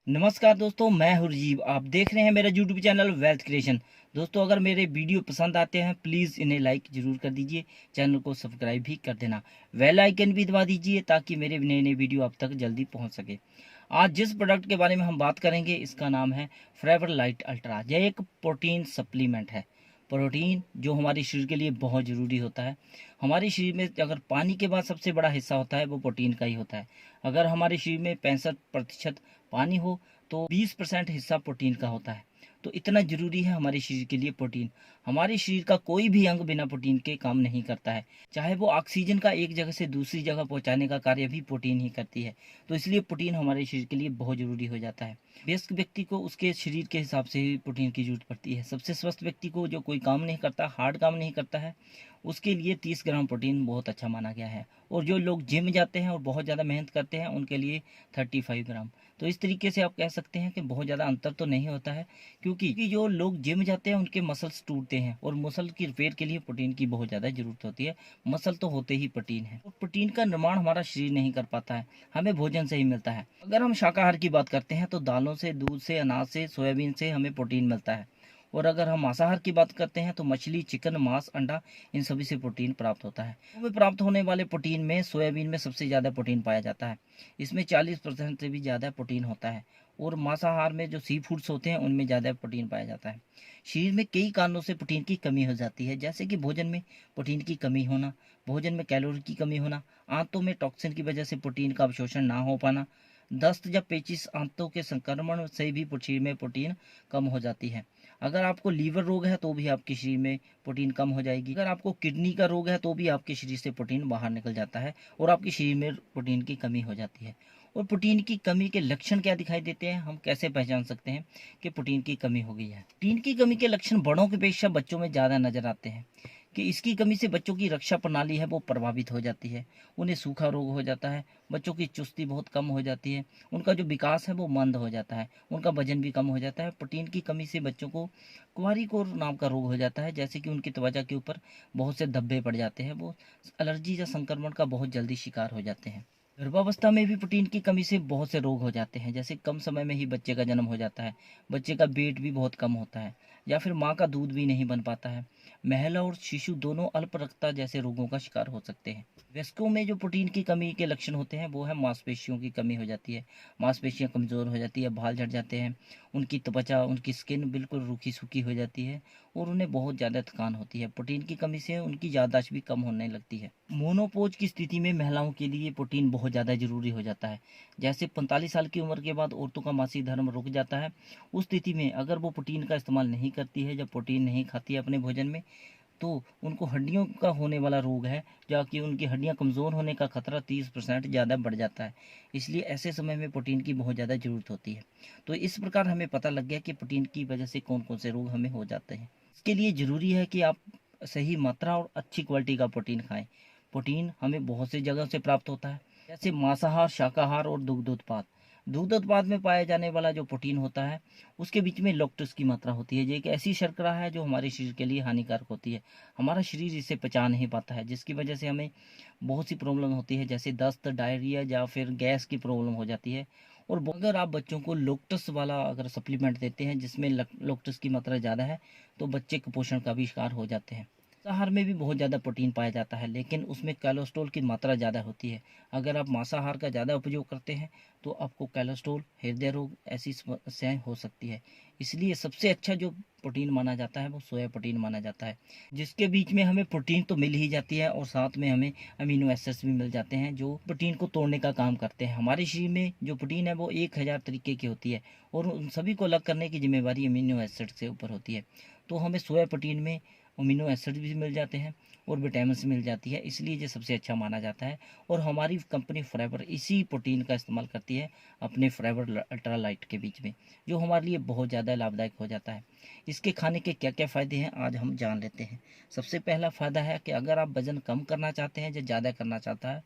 नमस्कार दोस्तों, मैं हूं राजीव। आप देख रहे हैं मेरा यूट्यूब चैनल वेल्थ क्रिएशन। दोस्तों, अगर मेरे वीडियो पसंद आते हैं प्लीज़ इन्हें लाइक ज़रूर कर दीजिए, चैनल को सब्सक्राइब भी कर देना, बेल आइकन भी दबा दीजिए ताकि मेरे नए नए वीडियो आप तक जल्दी पहुंच सके। आज जिस प्रोडक्ट के बारे में हम बात करेंगे इसका नाम है फॉरएवर लाइट अल्ट्रा। यह एक प्रोटीन सप्लीमेंट है। प्रोटीन जो हमारे शरीर के लिए बहुत ज़रूरी होता है। हमारे शरीर में अगर पानी के बाद सबसे बड़ा हिस्सा होता है वो प्रोटीन का ही होता है। अगर हमारे शरीर में 65% पानी हो तो 20% हिस्सा प्रोटीन का होता है। तो इतना ज़रूरी है हमारे शरीर के लिए प्रोटीन। हमारे शरीर का कोई भी अंग बिना प्रोटीन के काम नहीं करता है। चाहे वो ऑक्सीजन का एक जगह से दूसरी जगह पहुंचाने का कार्य भी प्रोटीन ही करती है। तो इसलिए प्रोटीन हमारे शरीर के लिए बहुत ज़रूरी हो जाता है। वयस्क व्यक्ति को उसके शरीर के हिसाब से ही प्रोटीन की जरूरत पड़ती है। सबसे स्वस्थ व्यक्ति को जो कोई काम नहीं करता, हार्ड काम नहीं करता है, उसके लिए 30 ग्राम प्रोटीन बहुत अच्छा माना गया है। और जो लोग जिम जाते हैं और बहुत ज़्यादा मेहनत करते हैं उनके लिए 35 ग्राम। तो इस तरीके से आप कह सकते हैं कि बहुत ज़्यादा अंतर तो नहीं होता है, क्योंकि जो लोग जिम जाते हैं उनके मसल्स टूटते हैं और मसल की रिपेयर के लिए प्रोटीन की बहुत ज़्यादा ज़रूरत होती है। मसल तो होते ही प्रोटीन है, और प्रोटीन का निर्माण हमारा शरीर नहीं कर पाता है, हमें भोजन से ही मिलता है। अगर हम शाकाहार की बात करते हैं तो दालों से, दूध से, अनाज से, सोयाबीन से हमें प्रोटीन मिलता है। और अगर हम मांसाहार की बात करते हैं तो मछली, चिकन, मांस, अंडा, इन सभी से प्रोटीन प्राप्त होता है। हमें प्राप्त होने वाले प्रोटीन में सोयाबीन में सबसे ज़्यादा प्रोटीन पाया जाता है। इसमें 40% से भी ज़्यादा प्रोटीन होता है। और मांसाहार में जो सी फूड्स होते हैं उनमें ज़्यादा प्रोटीन पाया जाता है। शरीर में कई कारणों से प्रोटीन की कमी हो जाती है, जैसे कि भोजन में प्रोटीन की कमी होना, भोजन में कैलोरी की कमी होना, आंतों में टॉक्सिन की वजह से प्रोटीन का अवशोषण ना हो पाना, दस्त या पेचिश आंतों के संक्रमण से भी शरीर में प्रोटीन कम हो जाती है। अगर आपको लीवर रोग है तो भी आपके शरीर में प्रोटीन कम हो जाएगी। अगर आपको किडनी का रोग है तो भी आपके शरीर से प्रोटीन बाहर निकल जाता है और आपके शरीर में प्रोटीन की कमी हो जाती है। और प्रोटीन की कमी के लक्षण क्या दिखाई देते हैं, हम कैसे पहचान सकते हैं कि प्रोटीन की कमी हो गई है? प्रोटीन की कमी के लक्षण बड़ों की अपेक्षा बच्चों में ज़्यादा नजर आते हैं। कि इसकी कमी से बच्चों की रक्षा प्रणाली है वो प्रभावित हो जाती है। उन्हें सूखा रोग हो जाता है, बच्चों की चुस्ती बहुत कम हो जाती है, उनका जो विकास है वो मंद हो जाता है, उनका वजन भी कम हो जाता है। प्रोटीन की कमी से बच्चों को क्वारीकोर नाम का रोग हो जाता है, जैसे कि उनकी त्वचा के ऊपर बहुत से धब्बे पड़ जाते हैं, वो एलर्जी या संक्रमण का बहुत जल्दी शिकार हो जाते हैं। गर्भावस्था में भी प्रोटीन की कमी से बहुत से रोग हो जाते हैं, जैसे कम समय में ही बच्चे का जन्म हो जाता है, बच्चे का वेट भी बहुत कम होता है, या फिर माँ का दूध भी नहीं बन पाता है। महिला और शिशु दोनों अल्प रक्तता जैसे रोगों का शिकार हो सकते हैं। वयस्कों में जो प्रोटीन की कमी के लक्षण होते हैं वो है मांसपेशियों की कमी हो जाती है, मांसपेशियां कमज़ोर हो जाती है, बाल झड़ जाते हैं, उनकी त्वचा, उनकी स्किन बिल्कुल रूखी सूखी हो जाती है, और उन्हें बहुत ज़्यादा थकान होती है। प्रोटीन की कमी से उनकी याददाश्त भी कम होने लगती है। मोनोपोज की स्थिति में महिलाओं के लिए प्रोटीन बहुत ज़्यादा ज़रूरी हो जाता है। जैसे 45 साल की उम्र के बाद औरतों का मासिक धर्म रुक जाता है, उस स्थिति में अगर वो प्रोटीन का इस्तेमाल नहीं करती है, जब प्रोटीन नहीं खाती है अपने भोजन में, तो उनको हड्डियों का होने वाला रोग है, जाकि उनकी हड्डियां कमज़ोर होने का खतरा 30% ज़्यादा बढ़ जाता है। इसलिए ऐसे समय में प्रोटीन की बहुत ज़्यादा ज़रूरत होती है। तो इस प्रकार हमें पता लग गया कि प्रोटीन की वजह से कौन कौन से रोग हमें हो जाते हैं। इसके लिए ज़रूरी है कि आप सही मात्रा और अच्छी क्वालिटी का प्रोटीन खाएं। प्रोटीन हमें बहुत सी जगह से प्राप्त होता है, जैसे मांसाहार, शाकाहार और दुग्ध उत्पाद। दुग्ध उत्पाद में पाया जाने वाला जो प्रोटीन होता है उसके बीच में लैक्टोज की मात्रा होती है। ये एक ऐसी शर्करा है जो हमारे शरीर के लिए हानिकारक होती है। हमारा शरीर इसे पचा नहीं पाता है, जिसकी वजह से हमें बहुत सी प्रॉब्लम होती है, जैसे दस्त, डायरिया या फिर गैस की प्रॉब्लम हो जाती है। और अगर आप बच्चों को लैक्टोज वाला अगर सप्लीमेंट देते हैं जिसमें लैक्टोज की मात्रा ज़्यादा है, तो बच्चे कुपोषण का भी शिकार हो जाते हैं। मांसाहार में भी बहुत ज़्यादा प्रोटीन पाया जाता है, लेकिन उसमें कोलेस्ट्रॉल की मात्रा ज़्यादा होती है। अगर आप मांसाहार का ज़्यादा उपयोग करते हैं तो आपको कोलेस्ट्रॉल, हृदय रोग, ऐसी समस्याएं हो सकती है। इसलिए सबसे अच्छा जो प्रोटीन माना जाता है वो सोया प्रोटीन माना जाता है, जिसके बीच में हमें प्रोटीन तो मिल ही जाती है और साथ में हमें अमीनो एसिड्स भी मिल जाते हैं जो प्रोटीन को तोड़ने का काम करते हैं। हमारे शरीर में जो प्रोटीन है वो 1000 तरीके की होती है, और उन सभी को अलग करने की जिम्मेवारी अमीनो एसिड से ऊपर होती है। तो हमें सोया प्रोटीन में अमीनो एसिड भी मिल जाते हैं और विटामिन मिल जाती है, इसलिए ये सबसे अच्छा माना जाता है। और हमारी कंपनी फॉरएवर इसी प्रोटीन का इस्तेमाल करती है अपने फॉरएवर अल्ट्रा लाइट के बीच में, जो हमारे लिए बहुत ज़्यादा लाभदायक हो जाता है। इसके खाने के क्या क्या फ़ायदे हैं आज हम जान लेते हैं। सबसे पहला फ़ायदा है कि अगर आप वज़न कम करना चाहते हैं या ज़्यादा करना चाहता है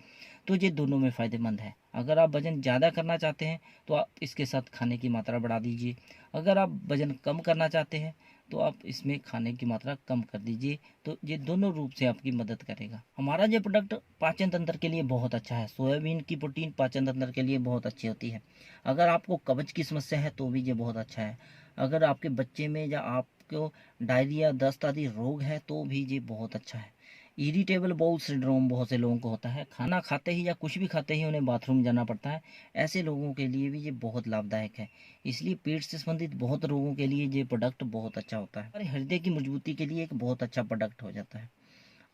तो ये दोनों में फ़ायदेमंद है। अगर आप वज़न ज़्यादा करना चाहते हैं तो आप इसके साथ खाने की मात्रा बढ़ा दीजिए। अगर आप वज़न कम करना चाहते हैं तो आप इसमें खाने की मात्रा कम कर दीजिए। तो ये दोनों रूप से आपकी मदद करेगा। हमारा ये प्रोडक्ट पाचन तंत्र के लिए बहुत अच्छा है। सोयाबीन की प्रोटीन पाचन तंत्र के लिए बहुत अच्छी होती है। अगर आपको कब्ज की समस्या है तो भी ये बहुत अच्छा है। अगर आपके बच्चे में या आपको डायरिया, दस्त आदि रोग है तो भी ये बहुत अच्छा है। इरिटेबल बाउल सिंड्रोम बहुत से लोगों को होता है, खाना खाते ही या कुछ भी खाते ही उन्हें बाथरूम जाना पड़ता है। ऐसे लोगों के लिए भी ये बहुत लाभदायक है। इसलिए पेट से संबंधित बहुत रोगों के लिए ये प्रोडक्ट बहुत अच्छा होता है। हमारे हृदय की मजबूती के लिए एक बहुत अच्छा प्रोडक्ट हो जाता है।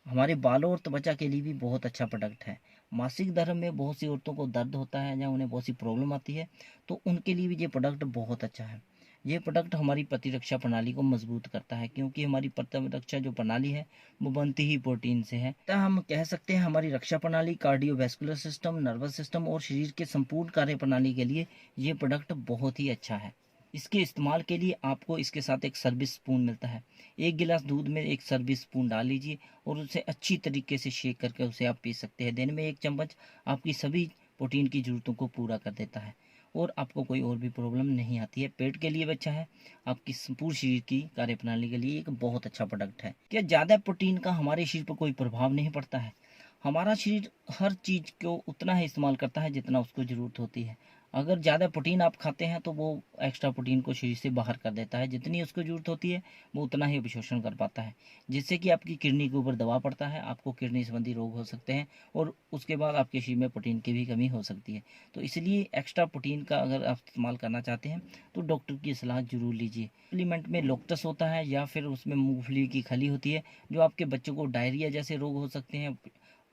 हमारे बालों और त्वचा के लिए भी बहुत अच्छा प्रोडक्ट है। मासिक धर्म में बहुत सी औरतों को दर्द होता है या उन्हें बहुत सी प्रॉब्लम आती है, तो उनके लिए भी ये प्रोडक्ट बहुत अच्छा है। ये प्रोडक्ट हमारी प्रतिरक्षा प्रणाली को मजबूत करता है, क्योंकि हमारी प्रतिरक्षा जो प्रणाली है वो बनती ही प्रोटीन से है। तो हम कह सकते हैं हमारी रक्षा प्रणाली, कार्डियोवैस्कुलर सिस्टम, नर्वस सिस्टम और शरीर के संपूर्ण कार्य प्रणाली के लिए ये प्रोडक्ट बहुत ही अच्छा है। इसके इस्तेमाल के लिए आपको इसके साथ एक सर्विस स्पून मिलता है। 1 गिलास दूध में एक सर्विस स्पून डाल लीजिए और उसे अच्छी तरीके से शेक करके उसे आप पी सकते हैं। दिन में 1 चम्मच आपकी सभी प्रोटीन की ज़रूरतों को पूरा कर देता है और आपको कोई और भी प्रॉब्लम नहीं आती है। पेट के लिए भी अच्छा है, आपकी संपूर्ण शरीर की कार्यप्रणाली के लिए एक बहुत अच्छा प्रोडक्ट है। क्या ज़्यादा प्रोटीन का हमारे शरीर पर कोई प्रभाव नहीं पड़ता है? हमारा शरीर हर चीज़ को उतना ही इस्तेमाल करता है जितना उसको ज़रूरत होती है। अगर ज़्यादा प्रोटीन आप खाते हैं तो वो एक्स्ट्रा प्रोटीन को शरीर से बाहर कर देता है। जितनी उसको ज़रूरत होती है वो उतना ही अवशोषण कर पाता है, जिससे कि आपकी किडनी के ऊपर दबाव पड़ता है, आपको किडनी संबंधी रोग हो सकते हैं और उसके बाद आपके शरीर में प्रोटीन की भी कमी हो सकती है। तो इसलिए एक्स्ट्रा प्रोटीन का अगर आप इस्तेमाल करना चाहते हैं तो डॉक्टर की सलाह ज़रूर लीजिए। सप्लीमेंट में लैक्टोस होता है या फिर उसमें मूँगफली की खली होती है, जो आपके बच्चों को डायरिया जैसे रोग हो सकते हैं,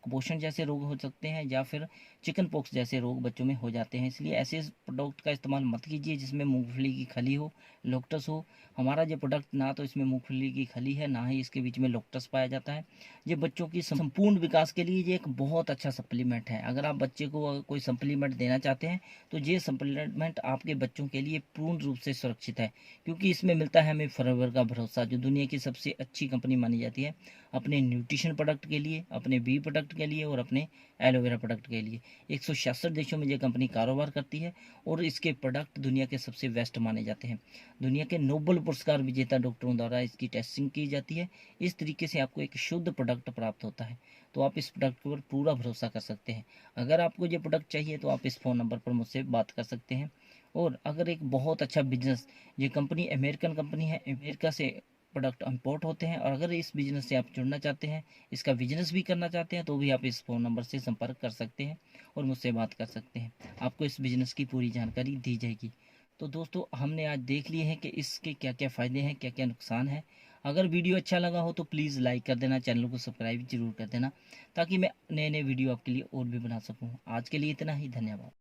कुपोषण जैसे रोग हो सकते हैं या फिर चिकन पॉक्स जैसे रोग बच्चों में हो जाते हैं। इसलिए ऐसे प्रोडक्ट का इस्तेमाल मत कीजिए जिसमें मूंगफली की खली हो, लैक्टोस हो। हमारा ये प्रोडक्ट ना तो इसमें मूंगफली की खली है, ना ही इसके बीच में लैक्टोस पाया जाता है। ये बच्चों की संपूर्ण विकास के लिए ये एक बहुत अच्छा सप्लीमेंट है। अगर आप बच्चे को अगर कोई सप्लीमेंट देना चाहते हैं तो ये सप्लीमेंट आपके बच्चों के लिए पूर्ण रूप से सुरक्षित है, क्योंकि इसमें मिलता है हमें फॉरएवर का भरोसा, जो दुनिया की सबसे अच्छी कंपनी मानी जाती है अपने न्यूट्रिशन प्रोडक्ट के लिए, अपने बी प्रोडक्ट के लिए और अपने एलोवेरा प्रोडक्ट के लिए। 166 देशों में ये कंपनी कारोबार करती है और इसके प्रोडक्ट दुनिया के सबसे बेस्ट माने जाते हैं। दुनिया के नोबेल पुरस्कार विजेता डॉक्टरों द्वारा इसकी टेस्टिंग की जाती है। इस तरीके से आपको एक शुद्ध प्रोडक्ट प्राप्त होता है। तो आप इस प्रोडक्ट पर पूरा भरोसा कर सकते हैं। अगर आपको ये प्रोडक्ट चाहिए तो आप इस फ़ोन नंबर पर मुझसे बात कर सकते हैं। और अगर एक बहुत अच्छा बिजनेस, ये कंपनी अमेरिकन कंपनी है, अमेरिका से प्रोडक्ट इंपोर्ट होते हैं, और अगर इस बिज़नेस से आप जुड़ना चाहते हैं, इसका बिजनेस भी करना चाहते हैं, तो भी आप इस फ़ोन नंबर से संपर्क कर सकते हैं और मुझसे बात कर सकते हैं। आपको इस बिज़नेस की पूरी जानकारी दी जाएगी। तो दोस्तों, हमने आज देख लिए हैं कि इसके क्या क्या फ़ायदे हैं, क्या क्या नुकसान है। अगर वीडियो अच्छा लगा हो तो प्लीज़ लाइक कर देना, चैनल को सब्सक्राइब जरूर कर देना, ताकि मैं नए नए वीडियो आपके लिए और भी बना सकूँ। आज के लिए इतना ही, धन्यवाद।